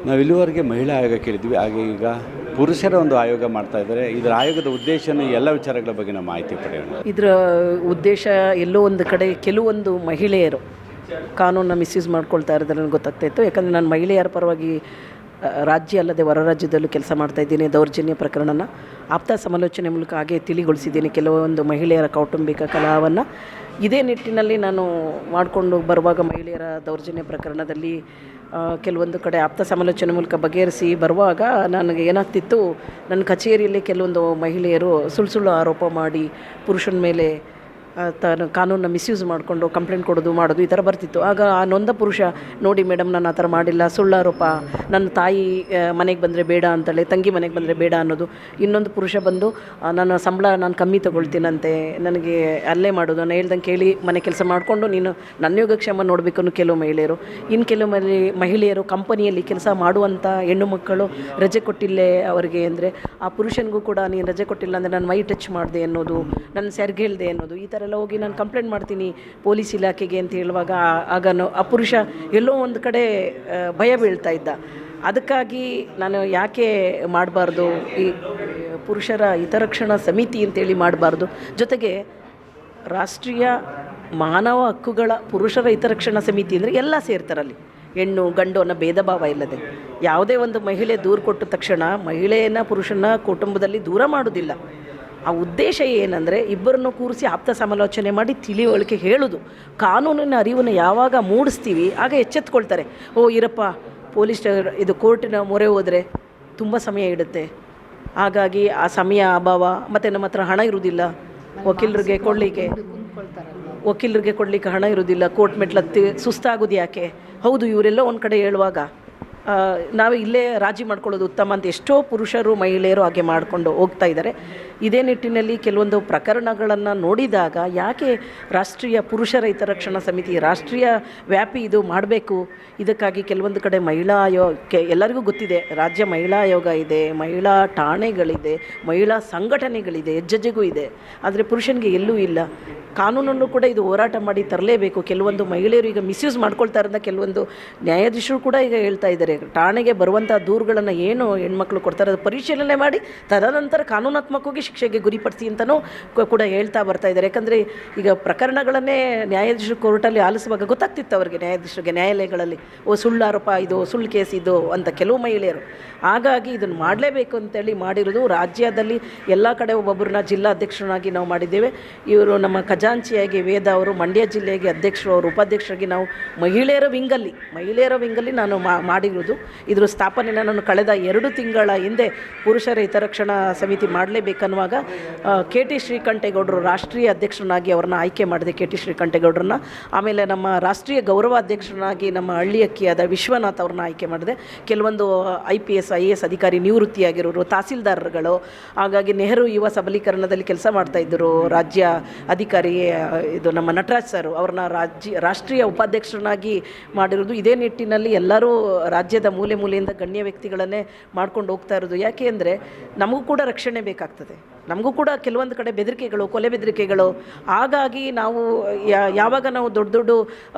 ನಾವು ಇಲ್ಲಿವರೆಗೆ ಮಹಿಳಾ ಆಯೋಗ ಕೇಳಿದ್ವಿ, ಹಾಗೆ ಈಗ ಪುರುಷರ ಒಂದು ಆಯೋಗ ಮಾಡ್ತಾ ಇದ್ದಾರೆ. ಇದರ ಆಯೋಗದ ಉದ್ದೇಶನ ಎಲ್ಲ ವಿಚಾರಗಳ ಬಗ್ಗೆ ನಾವು ಮಾಹಿತಿ ಪಡೆಯೋಣ. ಇದರ ಉದ್ದೇಶ ಎಲ್ಲೋ ಒಂದು ಕಡೆ ಕೆಲವೊಂದು ಮಹಿಳೆಯರು ಕಾನೂನನ್ನ ಮಿಸ್ಯೂಸ್ ಮಾಡ್ಕೊಳ್ತಾ ಇರೋದು ನನಗೆ ಗೊತ್ತಾಗ್ತಾಯಿತ್ತು. ಯಾಕಂದರೆ ನಾನು ಮಹಿಳೆಯರ ಪರವಾಗಿ ರಾಜ್ಯ ಅಲ್ಲದೆ ಹೊರ ರಾಜ್ಯದಲ್ಲೂ ಕೆಲಸ ಮಾಡ್ತಾಯಿದ್ದೀನಿ. ದೌರ್ಜನ್ಯ ಪ್ರಕರಣನ ಆಪ್ತ ಸಮಾಲೋಚನೆ ಮೂಲಕ ಹಾಗೆ ತಿಳಿಗೊಳಿಸಿದ್ದೀನಿ ಕೆಲವೊಂದು ಮಹಿಳೆಯರ ಕೌಟುಂಬಿಕ ಕಲಹವನ್ನು. ಇದೇ ನಿಟ್ಟಿನಲ್ಲಿ ನಾನು ಮಾಡಿಕೊಂಡು ಬರುವಾಗ ಮಹಿಳೆಯರ ದೌರ್ಜನ್ಯ ಪ್ರಕರಣದಲ್ಲಿ ಕೆಲವೊಂದು ಕಡೆ ಆಪ್ತ ಸಮಾಲೋಚನೆ ಮೂಲಕ ಬಗೆಹರಿಸಿ ಬರುವಾಗ ನನಗೆ ಏನಾಗ್ತಿತ್ತು, ನನ್ನ ಕಚೇರಿಯಲ್ಲಿ ಕೆಲವೊಂದು ಮಹಿಳೆಯರು ಸುಳ್ಳು ಆರೋಪ ಮಾಡಿ ಪುರುಷನ ಮೇಲೆ ಕಾನೂನನ್ನ ಮಿಸ್ಯೂಸ್ ಮಾಡಿಕೊಂಡು ಕಂಪ್ಲೇಂಟ್ ಕೊಡೋದು ಮಾಡೋದು ಈ ಥರ ಬರ್ತಿತ್ತು. ಆಗ ಆ ನೊಂದ ಪುರುಷ, ನೋಡಿ ಮೇಡಮ್ ನಾನು ಆ ಥರ ಮಾಡಿಲ್ಲ, ಸುಳ್ಳಾರೋಪ, ನನ್ನ ತಾಯಿ ಮನೆಗೆ ಬಂದರೆ ಬೇಡ ಅಂತೇಳಿ, ತಂಗಿ ಮನೆಗೆ ಬಂದರೆ ಬೇಡ ಅನ್ನೋದು. ಇನ್ನೊಂದು ಪುರುಷ ಬಂದು ನನ್ನ ಸಂಬಳ ನಾನು ಕಮ್ಮಿ ತೊಗೊಳ್ತೀನಂತೆ, ನನಗೆ ಅಲ್ಲೇ ಮಾಡೋದು, ನಾನು ಹೇಳ್ದಂಗೆ ಕೇಳಿ ಮನೆ ಕೆಲಸ ಮಾಡಿಕೊಂಡು ನೀನು ನನ್ನ ಯೋಗಕ್ಷೇಮ ನೋಡಬೇಕು ಅನ್ನೋ ಕೆಲವು ಮಹಿಳೆಯರು. ಇನ್ನು ಕೆಲವು ಮಹಿಳೆಯರು ಕಂಪನಿಯಲ್ಲಿ ಕೆಲಸ ಮಾಡುವಂಥ ಹೆಣ್ಣು ಮಕ್ಕಳು ರಜೆ ಕೊಟ್ಟಿಲ್ಲೇ ಅವರಿಗೆ ಅಂದರೆ ಆ ಪುರುಷನಿಗೂ ಕೂಡ ನೀನು ರಜೆ ಕೊಟ್ಟಿಲ್ಲ ಅಂದರೆ ನಾನು ಮೈ ಟಚ್ ಮಾಡಿದೆ ಅನ್ನೋದು, ನನ್ನ ಸೆರ್ಗೆ ಹೇಳಿದೆ ಅನ್ನೋದು, ಈ ಥರ ಎಲ್ಲ ಹೋಗಿ ನಾನು ಕಂಪ್ಲೇಂಟ್ ಮಾಡ್ತೀನಿ ಪೊಲೀಸ್ ಇಲಾಖೆಗೆ ಅಂತ ಹೇಳುವಾಗ ಆಗ ಆ ಪುರುಷ ಎಲ್ಲೋ ಒಂದು ಕಡೆ ಭಯ ಬೀಳ್ತಾ ಇದ್ದ. ಅದಕ್ಕಾಗಿ ನಾನು ಯಾಕೆ ಮಾಡಬಾರ್ದು, ಈ ಪುರುಷರ ಹಿತರಕ್ಷಣಾ ಸಮಿತಿ ಅಂತೇಳಿ ಮಾಡಬಾರ್ದು, ಜೊತೆಗೆ ರಾಷ್ಟ್ರೀಯ ಮಾನವ ಹಕ್ಕುಗಳ ಪುರುಷರ ಹಿತರಕ್ಷಣಾ ಸಮಿತಿ ಅಂದರೆ ಎಲ್ಲ ಸೇರ್ತಾರಲ್ಲಿ, ಹೆಣ್ಣು ಗಂಡು ಅನ್ನೋ ಭೇದ ಭಾವ ಇಲ್ಲದೆ. ಯಾವುದೇ ಒಂದು ಮಹಿಳೆ ದೂರು ಕೊಟ್ಟ ತಕ್ಷಣ ಮಹಿಳೆಯನ್ನು ಪುರುಷನ ಕುಟುಂಬದಲ್ಲಿ ದೂರ ಮಾಡೋದಿಲ್ಲ. ಆ ಉದ್ದೇಶ ಏನಂದರೆ ಇಬ್ಬರನ್ನು ಕೂರಿಸಿ ಆಪ್ತ ಸಮಾಲೋಚನೆ ಮಾಡಿ ತಿಳಿವಳಿಕೆ ಹೇಳೋದು. ಕಾನೂನಿನ ಅರಿವನ್ನು ಯಾವಾಗ ಮೂಡಿಸ್ತೀವಿ ಆಗ ಎಚ್ಚೆತ್ಕೊಳ್ತಾರೆ. ಓ ಇರಪ್ಪ, ಪೊಲೀಸ್ ಇದು ಕೋರ್ಟಿನ ಮೊರೆ ಹೋದರೆ ತುಂಬ ಸಮಯ ಇಡುತ್ತೆ, ಹಾಗಾಗಿ ಆ ಸಮಯ ಅಭಾವ, ಮತ್ತು ನಮ್ಮ ಹತ್ರ ಹಣ ಇರುವುದಿಲ್ಲ, ವಕೀಲರಿಗೆ ಕೊಡಲಿಕ್ಕೆ ಹಣ ಇರೋದಿಲ್ಲ, ಕೋರ್ಟ್ ಮೆಟ್ಲತ್ತಿ ಸುಸ್ತಾಗೋದು ಯಾಕೆ. ಹೌದು, ಇವರೆಲ್ಲ ಒಂದು ಕಡೆ ಹೇಳುವಾಗ ನಾವು ಇಲ್ಲೇ ರಾಜಿ ಮಾಡ್ಕೊಳ್ಳೋದು ಉತ್ತಮ ಅಂತ ಎಷ್ಟೋ ಪುರುಷರು ಮಹಿಳೆಯರು ಹಾಗೆ ಮಾಡಿಕೊಂಡು ಹೋಗ್ತಾ ಇದ್ದಾರೆ. ಇದೇ ನಿಟ್ಟಿನಲ್ಲಿ ಕೆಲವೊಂದು ಪ್ರಕರಣಗಳನ್ನು ನೋಡಿದಾಗ ಯಾಕೆ ರಾಷ್ಟ್ರೀಯ ಪುರುಷರ ಹಿತರಕ್ಷಣಾ ಸಮಿತಿ ರಾಷ್ಟ್ರೀಯ ವ್ಯಾಪಿ ಇದು ಮಾಡಬೇಕು, ಇದಕ್ಕಾಗಿ ಕೆಲವೊಂದು ಕಡೆ ಮಹಿಳಾ ಆಯೋಗಕ್ಕೆ ಎಲ್ಲರಿಗೂ ಗೊತ್ತಿದೆ, ರಾಜ್ಯ ಮಹಿಳಾ ಆಯೋಗ ಇದೆ, ಮಹಿಳಾ ಠಾಣೆಗಳಿದೆ, ಮಹಿಳಾ ಸಂಘಟನೆಗಳಿದೆ, ಹೆಜ್ಜೆಗೂ ಇದೆ. ಆದರೆ ಪುರುಷನಿಗೆ ಎಲ್ಲೂ ಇಲ್ಲ. ಕಾನೂನನ್ನು ಕೂಡ ಇದು ಹೋರಾಟ ಮಾಡಿ ತರಲೇಬೇಕು. ಕೆಲವೊಂದು ಮಹಿಳೆಯರು ಈಗ ಮಿಸ್ಯೂಸ್ ಮಾಡ್ಕೊಳ್ತಾ ಇರೋದನ್ನ ಕೆಲವೊಂದು ನ್ಯಾಯಾಧೀಶರು ಕೂಡ ಈಗ ಹೇಳ್ತಾ ಇದ್ದಾರೆ. ಠಾಣೆಗೆ ಬರುವಂಥ ದೂರುಗಳನ್ನು ಏನು ಹೆಣ್ಮಕ್ಳು ಕೊಡ್ತಾರೆ ಅದು ಪರಿಶೀಲನೆ ಮಾಡಿ ತದನಂತರ ಕಾನೂನಾತ್ಮಕವಾಗಿ ಶಿಕ್ಷೆಗೆ ಗುರಿಪಡಿಸಿ ಅಂತಲೂ ಕೂಡ ಹೇಳ್ತಾ ಬರ್ತಾ ಇದ್ದಾರೆ. ಯಾಕಂದರೆ ಈಗ ಪ್ರಕರಣಗಳನ್ನೇ ನ್ಯಾಯಾಧೀಶರು ಕೋರ್ಟಲ್ಲಿ ಆಲಿಸುವಾಗ ಗೊತ್ತಾಗ್ತಿತ್ತು ಅವರಿಗೆ, ನ್ಯಾಯಾಧೀಶರಿಗೆ ನ್ಯಾಯಾಲಯಗಳಲ್ಲಿ, ಸುಳ್ಳು ಆರೋಪ ಇದು, ಸುಳ್ಳು ಕೇಸ್ ಇದು ಅಂತ ಕೆಲವು ಮಹಿಳೆಯರು. ಹಾಗಾಗಿ ಇದನ್ನು ಮಾಡಲೇಬೇಕು ಅಂತೇಳಿ ಮಾಡಿರೋದು. ರಾಜ್ಯದಲ್ಲಿ ಎಲ್ಲ ಕಡೆ ಒಬ್ಬೊಬ್ಬರನ್ನ ಜಿಲ್ಲಾಧ್ಯಕ್ಷರನ್ನಾಗಿ ನಾವು ಮಾಡಿದ್ದೇವೆ. ಇವರು ನಮ್ಮ ಖಜಾಂಚಿಯಾಗಿ ವೇದ ಅವರು ಮಂಡ್ಯ ಜಿಲ್ಲೆಗೆ ಅಧ್ಯಕ್ಷರು, ಅವರು ಉಪಾಧ್ಯಕ್ಷರಾಗಿ ನಾವು ಮಹಿಳೆಯರ ವಿಂಗಲ್ಲಿ ನಾನು ಮಾಡಿರೋದು. ಇದ್ರ ಸ್ಥಾಪನೆನ ನಾನು ಕಳೆದ 2 ತಿಂಗಳ ಹಿಂದೆ ಪುರುಷರ ಹಿತರಕ್ಷಣಾ ಸಮಿತಿ ಮಾಡಲೇಬೇಕನ್ನುವಾಗ KT ಶ್ರೀಕಂಠೇಗೌಡರು ರಾಷ್ಟ್ರೀಯ ಅಧ್ಯಕ್ಷರನ್ನಾಗಿ ಅವ್ರನ್ನ ಆಯ್ಕೆ ಮಾಡಿದೆ, KT ಶ್ರೀಕಂಠೇಗೌಡರನ್ನ. ಆಮೇಲೆ ನಮ್ಮ ರಾಷ್ಟ್ರೀಯ ಗೌರವ ಅಧ್ಯಕ್ಷರನ್ನಾಗಿ ನಮ್ಮ ಹಳ್ಳಿ ಅಕ್ಕಿಯಾದ ವಿಶ್ವನಾಥ್ ಅವ್ರನ್ನ ಆಯ್ಕೆ ಮಾಡಿದೆ. ಕೆಲವೊಂದು IPS IAS ಅಧಿಕಾರಿ ನಿವೃತ್ತಿಯಾಗಿರೋರು, ತಹಸೀಲ್ದಾರ್ಗಳು, ಹಾಗಾಗಿ ನೆಹರು ಯುವ ಸಬಲೀಕರಣದಲ್ಲಿ ಕೆಲಸ ಮಾಡ್ತಾಯಿದ್ದರು ರಾಜ್ಯ ಅಧಿಕಾರಿ ಇದು ನಮ್ಮ ನಟರಾಜ್ ಸರ್, ಅವ್ರನ್ನ ರಾಷ್ಟ್ರೀಯ ಉಪಾಧ್ಯಕ್ಷರನ್ನಾಗಿ ಮಾಡಿರೋದು. ಇದೇ ನಿಟ್ಟಿನಲ್ಲಿ ಎಲ್ಲರೂ ರಾಜ್ಯದ ಮೂಲೆಯಿಂದ ಗಣ್ಯ ವ್ಯಕ್ತಿಗಳನ್ನೇ ಮಾಡ್ಕೊಂಡು ಹೋಗ್ತಾ ಇರೋದು. ಯಾಕೆ ಅಂದರೆ ನಮಗೂ ಕೂಡ ರಕ್ಷಣೆ ಬೇಕಾಗ್ತದೆ, ನಮಗೂ ಕೂಡ ಕೆಲವೊಂದು ಕಡೆ ಬೆದರಿಕೆಗಳು, ಕೊಲೆ ಬೆದರಿಕೆಗಳು. ಹಾಗಾಗಿ ನಾವು ಯಾವಾಗ ನಾವು ದೊಡ್ಡ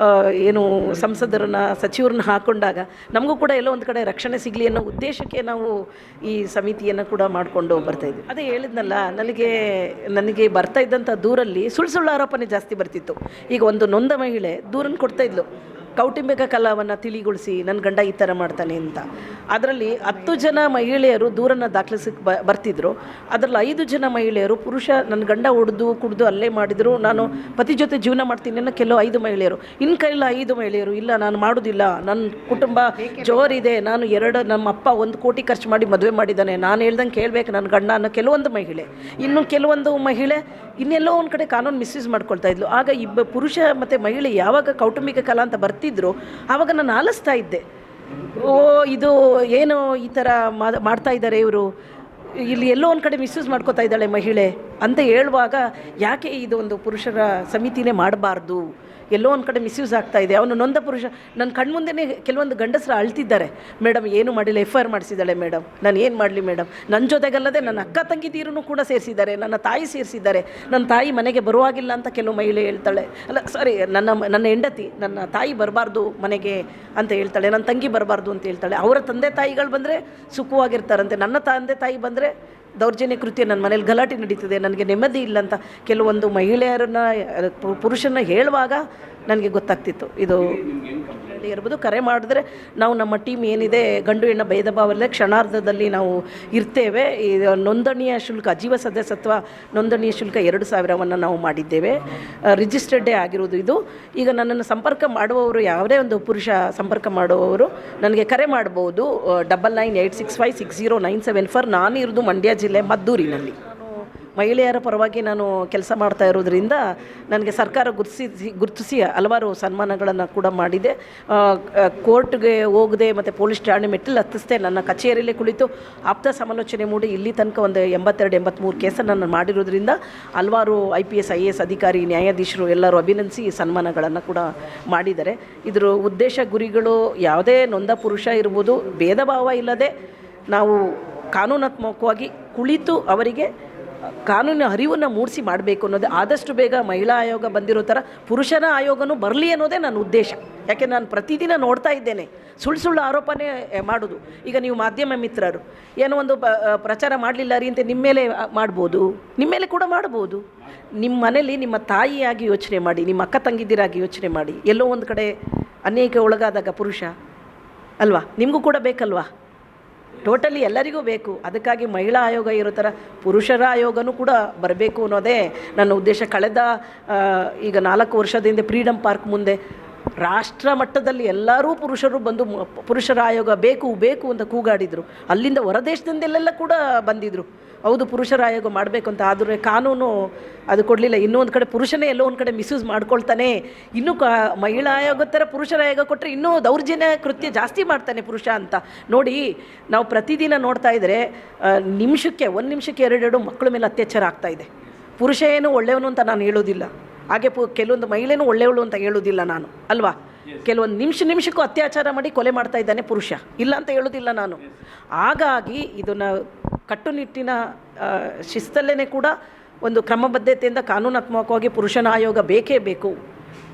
ಏನು ಸಂಸದರನ್ನ ಸಚಿವರನ್ನ ಹಾಕ್ಕೊಂಡಾಗ ನಮಗೂ ಕೂಡ ಎಲ್ಲೋ ಒಂದು ಕಡೆ ರಕ್ಷಣೆ ಸಿಗಲಿ ಅನ್ನೋ ಉದ್ದೇಶಕ್ಕೆ ನಾವು ಈ ಸಮಿತಿಯನ್ನು ಕೂಡ ಮಾಡಿಕೊಂಡು ಬರ್ತಾಯಿದ್ವಿ. ಅದೇ ಹೇಳಿದ್ನಲ್ಲ, ನನಗೆ ಬರ್ತಾ ಇದ್ದಂಥ ದೂರಲ್ಲಿ ಸುಳ್ಳು ಆರೋಪನೇ ಜಾಸ್ತಿ ಬರ್ತಿತ್ತು. ಈಗ ಒಂದು ನೊಂದ ಮಹಿಳೆ ದೂರನ್ನು ಕೊಡ್ತಾಯಿದ್ಲು, ಕೌಟುಂಬಿಕ ಕಲಹವನ್ನು ತಿಳಿಗೊಳಿಸಿ ನನ್ನ ಗಂಡ ಈ ಥರ ಮಾಡ್ತಾನೆ ಅಂತ. ಅದರಲ್ಲಿ 10 ಜನ ಮಹಿಳೆಯರು ದೂರನ್ನು ದಾಖಲಿಸಕ್ಕೆ ಬರ್ತಿದ್ರು. ಅದರಲ್ಲಿ 5 ಜನ ಮಹಿಳೆಯರು ಪುರುಷ ನನ್ನ ಗಂಡ ಹೊಡೆದು ಕುಡಿದು ಅಲ್ಲೇ ಮಾಡಿದರು, ನಾನು ಪತಿ ಜೊತೆ ಜೀವನ ಮಾಡ್ತೀನಿ ಅನ್ನೋ ಕೆಲವು 5 ಮಹಿಳೆಯರು. ಇನ್ನು ಕೈಲ 5 ಮಹಿಳೆಯರು, ಇಲ್ಲ ನಾನು ಮಾಡೋದಿಲ್ಲ, ನನ್ನ ಕುಟುಂಬ ಜೋರಿದೆ, ನಮ್ಮ ಅಪ್ಪ 1 ಕೋಟಿ ಖರ್ಚು ಮಾಡಿ ಮದುವೆ ಮಾಡಿದ್ದಾನೆ, ನಾನು ಹೇಳ್ದಂಗೆ ಕೇಳಬೇಕು ನನ್ನ ಗಂಡ ಅನ್ನೋ ಕೆಲವೊಂದು ಮಹಿಳೆ. ಇನ್ನು ಕೆಲವೊಂದು ಮಹಿಳೆ ಇನ್ನೆಲ್ಲೋ ಒಂದು ಕಡೆ ಕಾನೂನು ಮಿಸ್ಯೂಸ್ ಮಾಡ್ಕೊಳ್ತಾ ಇದ್ಲು. ಆಗ ಪುರುಷ ಮತ್ತು ಮಹಿಳೆ ಯಾವಾಗ ಕೌಟುಂಬಿಕ ಕಲಹ ಅಂತ ಬರ್ತಿದ್ರು ಆವಾಗ ನಾನು ಆಲಿಸ್ತಾ ಇದ್ದೆ, ಇದು ಏನು ಈ ಥರ ಮಾಡ್ತಾ ಇದ್ದಾರೆ ಇವರು, ಇಲ್ಲಿ ಎಲ್ಲೋ ಒಂದು ಕಡೆ ಮಿಸ್ಯೂಸ್ ಮಾಡ್ಕೋತಾ ಇದ್ದಾಳೆ ಮಹಿಳೆ ಅಂತ ಹೇಳುವಾಗ ಯಾಕೆ ಇದು ಒಂದು ಪುರುಷರ ಸಮಿತಿನೇ ಮಾಡಬಾರ್ದು, ಎಲ್ಲೋ ಒಂದು ಕಡೆ ಮಿಸ್ಯೂಸ್ ಆಗ್ತಾ ಇದೆ. ಅವನು ನೊಂದ ಪುರುಷ ನನ್ನ ಕಣ್ಮುಂದೆನೇ ಕೆಲವೊಂದು ಗಂಡಸರು ಅಳ್ತಿದ್ದಾರೆ, ಮೇಡಮ್ ಏನು ಮಾಡಿಲ್ಲ, FIR ಮಾಡಿಸಿದ್ದಾಳೆ ಮೇಡಮ್, ನಾನು ಏನು ಮಾಡಲಿ ಮೇಡಮ್, ನನ್ನ ಜೊತೆಗಲ್ಲದೆ ನನ್ನ ಅಕ್ಕ ತಂಗಿದೀರನ್ನು ಕೂಡ ಸೇರಿಸಿದ್ದಾರೆ, ನನ್ನ ತಾಯಿ ಸೇರಿಸಿದ್ದಾರೆ, ನನ್ನ ತಾಯಿ ಮನೆಗೆ ಬರುವಾಗಿಲ್ಲ ಅಂತ ಕೆಲವು ಮಹಿಳೆ ಹೇಳ್ತಾಳೆ, ಅಲ್ಲ ಸಾರಿ ನನ್ನ ಹೆಂಡತಿ ನನ್ನ ತಾಯಿ ಬರಬಾರ್ದು ಮನೆಗೆ ಅಂತ ಹೇಳ್ತಾಳೆ, ನನ್ನ ತಂಗಿ ಬರಬಾರ್ದು ಅಂತ ಹೇಳ್ತಾಳೆ. ಅವರ ತಂದೆ ತಾಯಿಗಳು ಬಂದರೆ ಸುಖವಾಗಿರ್ತಾರಂತೆ, ನನ್ನ ತಂದೆ ತಾಯಿ ಬಂದರೆ ದೌರ್ಜನ್ಯ ಕೃತ್ಯ, ನನ್ನ ಮನೇಲಿ ಗಲಾಟೆ ನಡೀತದೆ, ನನಗೆ ನೆಮ್ಮದಿ ಇಲ್ಲ ಅಂತ ಕೆಲವೊಂದು ಮಹಿಳೆಯರನ್ನ ಪುರುಷನ ಹೇಳುವಾಗ ನನಗೆ ಗೊತ್ತಾಗ್ತಿತ್ತು. ಇದು ಇರ್ಬೋದು. ಕರೆ ಮಾಡಿದ್ರೆ ನಾವು ನಮ್ಮ ಟೀಮ್ ಏನಿದೆ ಗಂಡು ಹೆಣ್ಣು ಭೇದ ಭಾವಲ್ಲದೆ ಕ್ಷಣಾರ್ಧದಲ್ಲಿ ನಾವು ಇರ್ತೇವೆ. ಈ ನೋಂದಣಿಯ ಶುಲ್ಕ, ಜೀವ ಸದಸ್ಯತ್ವ ನೋಂದಣಿಯ ಶುಲ್ಕ 2000ವನ್ನು ನಾವು ಮಾಡಿದ್ದೇವೆ. ರಿಜಿಸ್ಟರ್ಡೇ ಆಗಿರೋದು ಇದು. ಈಗ ನನ್ನನ್ನು ಸಂಪರ್ಕ ಮಾಡುವವರು, ಯಾವುದೇ ಒಂದು ಪುರುಷ ಸಂಪರ್ಕ ಮಾಡುವವರು ನನಗೆ ಕರೆ ಮಾಡ್ಬೋದು. 9986560974. ನಾನು ಇರೋದು ಮಂಡ್ಯ ಜಿಲ್ಲೆ ಮದ್ದೂರಿನಲ್ಲಿ. ಮಹಿಳೆಯರ ಪರವಾಗಿ ನಾನು ಕೆಲಸ ಮಾಡ್ತಾ ಇರೋದ್ರಿಂದ ನನಗೆ ಸರ್ಕಾರ ಗುರುತಿಸಿ ಹಲವಾರು ಸನ್ಮಾನಗಳನ್ನು ಕೂಡ ಮಾಡಿದೆ. ಕೋರ್ಟ್ಗೆ ಹೋಗದೆ ಮತ್ತು ಪೊಲೀಸ್ ಠಾಣೆ ಮೆಟ್ಟಿಲು ಹತ್ತಿಸ್ದೆ, ನನ್ನ ಕಚೇರಿಯಲ್ಲೇ ಕುಳಿತು ಆಪ್ತ ಸಮಾಲೋಚನೆ ಮೂಡಿ ಇಲ್ಲಿ ತನಕ ಒಂದು 82-83 ಕೇಸನ್ನು ನಾನು ಮಾಡಿರೋದ್ರಿಂದ ಹಲವಾರು IPS IAS ಅಧಿಕಾರಿ, ನ್ಯಾಯಾಧೀಶರು ಎಲ್ಲರೂ ಅಭಿನಂದಿಸಿ ಸನ್ಮಾನಗಳನ್ನು ಕೂಡ ಮಾಡಿದ್ದಾರೆ. ಇದರ ಉದ್ದೇಶ ಗುರಿಗಳು ಯಾವುದೇ ನೊಂದ ಪುರುಷ ಇರ್ಬೋದು, ಭೇದ ಭಾವ ಇಲ್ಲದೆ ನಾವು ಕಾನೂನಾತ್ಮಕವಾಗಿ ಕುಳಿತು ಅವರಿಗೆ ಕಾನೂನಿನ ಅರಿವನ್ನು ಮೂಡಿಸಿ ಮಾಡಬೇಕು ಅನ್ನೋದು. ಆದಷ್ಟು ಬೇಗ ಮಹಿಳಾ ಆಯೋಗ ಬಂದಿರೋ ಥರ ಪುರುಷನ ಆಯೋಗನೂ ಬರಲಿ ಅನ್ನೋದೇ ನನ್ನ ಉದ್ದೇಶ. ಯಾಕೆ ನಾನು ಪ್ರತಿದಿನ ನೋಡ್ತಾ ಇದ್ದೇನೆ ಸುಳ್ಳು ಆರೋಪನೇ ಮಾಡೋದು. ಈಗ ನೀವು ಮಾಧ್ಯಮ ಮಿತ್ರರು ಏನೋ ಒಂದು ಪ್ರಚಾರ ಮಾಡಲಿಲ್ಲ ರೀ ಅಂತ ನಿಮ್ಮ ಮೇಲೆ ಮಾಡ್ಬೋದು, ನಿಮ್ಮ ಮೇಲೆ ಕೂಡ ಮಾಡ್ಬೋದು. ನಿಮ್ಮ ಮನೇಲಿ ನಿಮ್ಮ ತಾಯಿಯಾಗಿ ಯೋಚನೆ ಮಾಡಿ, ನಿಮ್ಮ ಅಕ್ಕ ತಂಗಿದಿರಾಗಿ ಯೋಚನೆ ಮಾಡಿ. ಎಲ್ಲೋ ಒಂದು ಕಡೆ ಅನ್ಯಾಯಕ್ಕೆ ಒಳಗಾದಾಗ ಪುರುಷ ಅಲ್ವಾ, ನಿಮಗೂ ಕೂಡ ಬೇಕಲ್ವಾ, ಟೋಟಲಿ ಎಲ್ಲರಿಗೂ ಬೇಕು. ಅದಕ್ಕಾಗಿ ಮಹಿಳಾ ಆಯೋಗ ಇರೋ ಥರ ಪುರುಷರ ಆಯೋಗನೂ ಕೂಡ ಬರಬೇಕು ಅನ್ನೋದೇ ನನ್ನ ಉದ್ದೇಶ. ಕಳೆದ ಈಗ 4 ವರ್ಷದಿಂದ ಫ್ರೀಡಮ್ ಪಾರ್ಕ್ ಮುಂದೆ ರಾಷ್ಟ್ರ ಮಟ್ಟದಲ್ಲಿ ಎಲ್ಲರೂ ಪುರುಷರು ಬಂದು ಪುರುಷರ ಆಯೋಗ ಬೇಕು ಬೇಕು ಅಂತ ಕೂಗಾಡಿದರು. ಅಲ್ಲಿಂದ ಹೊರದೇಶದಿಂದೆಲ್ಲ ಕೂಡ ಬಂದಿದ್ದರು, ಹೌದು ಪುರುಷರ ಆಯೋಗ ಮಾಡಬೇಕು ಅಂತ. ಆದರೆ ಕಾನೂನು ಅದು ಕೊಡಲಿಲ್ಲ. ಇನ್ನೊಂದು ಕಡೆ ಪುರುಷನೇ ಎಲ್ಲೋ ಒಂದು ಕಡೆ ಮಿಸ್ಯೂಸ್ ಮಾಡ್ಕೊಳ್ತಾನೆ. ಇನ್ನೂ ಮಹಿಳಾ ಆಯೋಗ ಥರ ಪುರುಷರ ಆಯೋಗ ಕೊಟ್ಟರೆ ಇನ್ನೂ ದೌರ್ಜನ್ಯ ಕೃತ್ಯ ಜಾಸ್ತಿ ಮಾಡ್ತಾನೆ ಪುರುಷ ಅಂತ. ನೋಡಿ, ನಾವು ಪ್ರತಿದಿನ ನೋಡ್ತಾ ಇದ್ದರೆ ನಿಮಿಷಕ್ಕೆ 1 ನಿಮಿಷಕ್ಕೆ 2 ಮಕ್ಕಳ ಮೇಲೆ ಅತ್ಯಾಚಾರ ಆಗ್ತಾಯಿದೆ. ಪುರುಷ ಏನು ಒಳ್ಳೆಯವನು ಅಂತ ನಾನು ಹೇಳೋದಿಲ್ಲ, ಹಾಗೆ ಕೆಲವೊಂದು ಮಹಿಳೆನೂ ಒಳ್ಳೆಯವಳು ಅಂತ ಹೇಳೋದಿಲ್ಲ ನಾನು, ಅಲ್ವಾ. ಕೆಲವೊಂದು ನಿಮಿಷಕ್ಕೂ ಅತ್ಯಾಚಾರ ಮಾಡಿ ಕೊಲೆ ಮಾಡ್ತಾ ಇದ್ದಾನೆ ಪುರುಷ, ಇಲ್ಲ ಅಂತ ಹೇಳೋದಿಲ್ಲ ನಾನು. ಹಾಗಾಗಿ ಇದನ್ನು ಕಟ್ಟುನಿಟ್ಟಿನ ಶಿಸ್ತಲ್ಲೇ ಕೂಡ ಒಂದು ಕ್ರಮಬದ್ಧತೆಯಿಂದ ಕಾನೂನಾತ್ಮಕವಾಗಿ ಪುರುಷನ ಆಯೋಗ ಬೇಕೇ ಬೇಕು.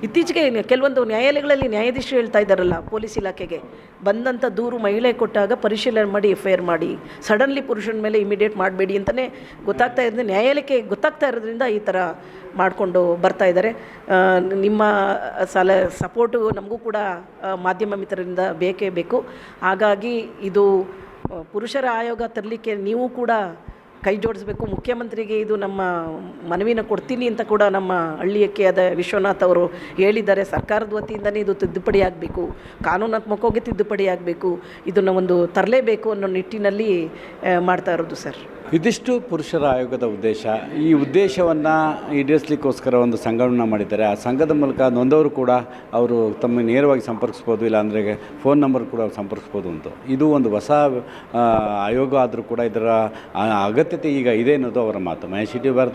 ಇತ್ತೀಚೆಗೆ ಕೆಲವೊಂದು ನ್ಯಾಯಾಲಯಗಳಲ್ಲಿ ನ್ಯಾಯಾಧೀಶರು ಹೇಳ್ತಾ ಇದ್ದಾರಲ್ಲ, ಪೊಲೀಸ್ ಇಲಾಖೆಗೆ ಬಂದಂಥ ದೂರು ಮಹಿಳೆ ಕೊಟ್ಟಾಗ ಪರಿಶೀಲನೆ ಮಾಡಿ FIR ಮಾಡಿ, ಸಡನ್ಲಿ ಪುರುಷನ ಮೇಲೆ ಇಮಿಡಿಯೇಟ್ ಮಾಡಬೇಡಿ ಅಂತಲೇ ಗೊತ್ತಾಗ್ತಾ ಇರೋದು. ನ್ಯಾಯಾಲಯಕ್ಕೆ ಗೊತ್ತಾಗ್ತಾ ಇರೋದ್ರಿಂದ ಈ ಥರ ಮಾಡಿಕೊಂಡು ಬರ್ತಾ ಇದ್ದಾರೆ. ನಿಮ್ಮ ಸಪೋರ್ಟು ನಮಗೂ ಕೂಡ ಮಾಧ್ಯಮ ಮಿತ್ರರಿಂದ ಬೇಕೇ ಬೇಕು. ಹಾಗಾಗಿ ಇದು ಪುರುಷರ ಆಯೋಗ ತರಲಿಕ್ಕೆ ನೀವು ಕೂಡ ಕೈ ಜೋಡಿಸಬೇಕು. ಮುಖ್ಯಮಂತ್ರಿಗೆ ಇದು ನಮ್ಮ ಮನವಿನ ಕೊಡ್ತೀನಿ ಅಂತ ಕೂಡ ನಮ್ಮ ಹಳ್ಳಿಯಕ್ಕೆ ಆದ ವಿಶ್ವನಾಥ್ ಅವರು ಹೇಳಿದ್ದಾರೆ. ಸರ್ಕಾರದ ವತಿಯಿಂದನೇ ಇದು ತಿದ್ದುಪಡಿ ಆಗಬೇಕು, ಕಾನೂನಾತ್ಮಕವಾಗಿ ತಿದ್ದುಪಡಿ ಆಗಬೇಕು, ಇದನ್ನು ಒಂದು ತರಲೇಬೇಕು ಅನ್ನೋ ನಿಟ್ಟಿನಲ್ಲಿ ಮಾಡ್ತಾ ಇರೋದು ಸರ್. ಇದಿಷ್ಟು ಪುರುಷರ ಆಯೋಗದ ಉದ್ದೇಶ. ಈ ಉದ್ದೇಶವನ್ನು ಈಡೇರಿಸಲಿಕ್ಕೋಸ್ಕರ ಒಂದು ಸಂಘವನ್ನು ಮಾಡಿದ್ದಾರೆ. ಆ ಸಂಘದ ಮೂಲಕ ನೊಂದವರು ಕೂಡ ಅವರು ತಮ್ಮ ನೇರವಾಗಿ ಸಂಪರ್ಕಿಸ್ಬೋದು, ಇಲ್ಲಾಂದರೆ ಫೋನ್ ನಂಬರ್ ಕೂಡ ಸಂಪರ್ಕಿಸ್ಬೋದು ಅಂತ. ಇದು ಒಂದು ಹೊಸ ಆಯೋಗ ಆದರೂ ಕೂಡ ಇದರ ಅಗತ್ಯತೆ ಈಗ ಇದೆ ಅನ್ನೋದು ಅವರ ಮಾತು. ಮಹೇಶ್ ಟಿ ಭಾರತಿ.